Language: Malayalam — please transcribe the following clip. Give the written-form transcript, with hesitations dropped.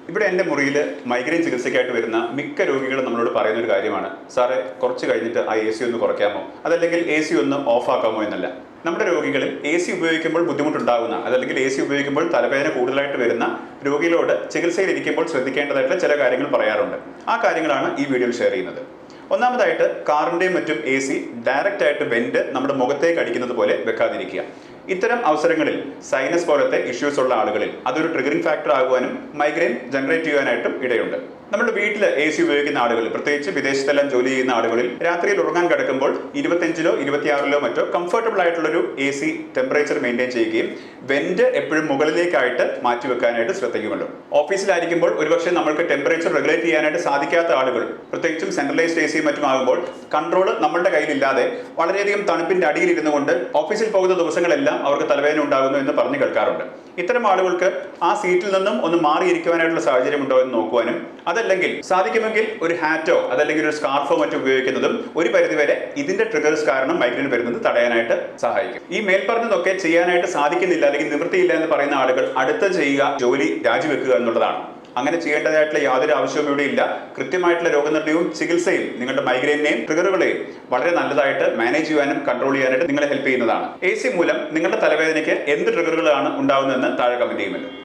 ഇവിടെ എൻ്റെ മുറിയിൽ മൈഗ്രെയിൻ ചികിത്സയ്ക്കായിട്ട് വരുന്ന മിക്ക രോഗികളും നമ്മളോട് പറയുന്ന ഒരു കാര്യമാണ്, സാറേ കുറച്ച് കഴിഞ്ഞിട്ട് ആ AC ഒന്ന് കുറയ്ക്കാമോ, അതല്ലെങ്കിൽ AC ഒന്ന് ഓഫ് ആക്കാമോ എന്നല്ല. നമ്മുടെ രോഗികളിൽ AC ഉപയോഗിക്കുമ്പോൾ ബുദ്ധിമുട്ടുണ്ടാകുന്ന, അതല്ലെങ്കിൽ AC ഉപയോഗിക്കുമ്പോൾ തലവേദന കൂടുതലായിട്ട് വരുന്ന രോഗികളോട് ചികിത്സയിൽ ഇരിക്കുമ്പോൾ ശ്രദ്ധിക്കേണ്ടതായിട്ടുള്ള ചില കാര്യങ്ങൾ പറയാറുണ്ട്. ആ കാര്യങ്ങളാണ് ഈ വീഡിയോയിൽ ഷെയർ ചെയ്യുന്നത്. ഒന്നാമതായിട്ട്, കാറിൻ്റെയും മറ്റും AC ഡയറക്റ്റ് ആയിട്ട് വെന്റ് നമ്മുടെ മുഖത്തേക്ക് അടിക്കുന്നത് പോലെ വെക്കാതിരിക്കുക. ഇത്തരം അവസരങ്ങളിൽ സൈനസ് പോലത്തെ ഇഷ്യൂസ് ഉള്ള ആളുകളിൽ അതൊരു ട്രിഗറിംഗ് ഫാക്ടർ ആകുവാനും മൈഗ്രെയിൻ ജനറേറ്റ് ചെയ്യാനായിട്ടും ഇടയുണ്ട്. നമ്മുടെ വീട്ടിൽ AC ഉപയോഗിക്കുന്ന ആളുകൾ, പ്രത്യേകിച്ച് വിദേശത്തെല്ലാം ജോലി ചെയ്യുന്ന ആളുകളിൽ രാത്രിയിൽ ഉറങ്ങാൻ കിടക്കുമ്പോൾ 25ലോ 26ലോ മറ്റോ കംഫർട്ടബിൾ ആയിട്ടുള്ളൊരു AC ടെമ്പറേച്ചർ മെയിൻറ്റെയിൻ ചെയ്യുകയും വെന്റ് എപ്പോഴും മുകളിലേക്കായിട്ട് മാറ്റിവെക്കാനായിട്ട് ശ്രദ്ധിക്കുമല്ലോ. ഓഫീസിലായിരിക്കുമ്പോൾ ഒരുപക്ഷെ നമ്മൾക്ക് ടെമ്പറേച്ചർ റെഗുലേറ്റ് ചെയ്യാനായിട്ട് സാധിക്കാത്ത ആളുകൾ, പ്രത്യേകിച്ചും സെൻട്രലൈസ്ഡ് AC മറ്റും ആകുമ്പോൾ കൺട്രോൾ നമ്മളുടെ കയ്യിലില്ലാതെ വളരെയധികം തണുപ്പിന്റെ അടിയിൽ ഇരുന്നു കൊണ്ട് ഓഫീസിൽ പോകുന്ന ദിവസങ്ങളെല്ലാം അവർക്ക് തലവേദന ഉണ്ടാകുന്നു എന്ന് പറഞ്ഞു കേൾക്കാറുണ്ട്. ഇത്തരം ആളുകൾക്ക് ആ സീറ്റിൽ നിന്നും ഒന്ന് മാറിയിരിക്കുവാനായിട്ടുള്ള സാഹചര്യം ഉണ്ടോ എന്ന് നോക്കുവാനും, അതല്ലെങ്കിൽ സാധിക്കുമെങ്കിൽ ഒരു ഹാറ്റോ അതല്ലെങ്കിൽ ഒരു സ്കാർഫോ മറ്റോ ഉപയോഗിക്കുന്നതും ഒരു പരിധിവരെ ഇതിന്റെ ട്രിഗേഴ്സ് കാരണം മൈഗ്രെയിൻ വരുന്നത് തടയാനായിട്ട് സഹായിക്കും. ഈ മേൽപ്പറഞ്ഞതൊക്കെ ചെയ്യാനായിട്ട് സാധിക്കുന്നില്ല അല്ലെങ്കിൽ നിവൃത്തിയില്ല എന്ന് പറയുന്ന ആളുകൾ അടുത്ത ചെയ്യുക ജോലി രാജിവെക്കുക എന്നുള്ളതാണ്. അങ്ങനെ ചെയ്യേണ്ടതായിട്ടുള്ള യാതൊരു ആവശ്യവും ഇവിടെ ഇല്ല. കൃത്യമായിട്ടുള്ള രോഗനിർണയവും ചികിത്സയും നിങ്ങളുടെ മൈഗ്രെയിനെയും ട്രിഗറുകളെയും വളരെ നല്ലതായിട്ട് മാനേജ് ചെയ്യാനും കൺട്രോൾ ചെയ്യാനായിട്ട് നിങ്ങളെ ഹെൽപ്പ് ചെയ്യുന്നതാണ്. AC മൂലം നിങ്ങളുടെ തലവേദനയ്ക്ക് എന്ത് ട്രിഗറുകളാണ് ഉണ്ടാകുന്നതെന്ന് താഴെ കമന്റ് ചെയ്യുമല്ലോ.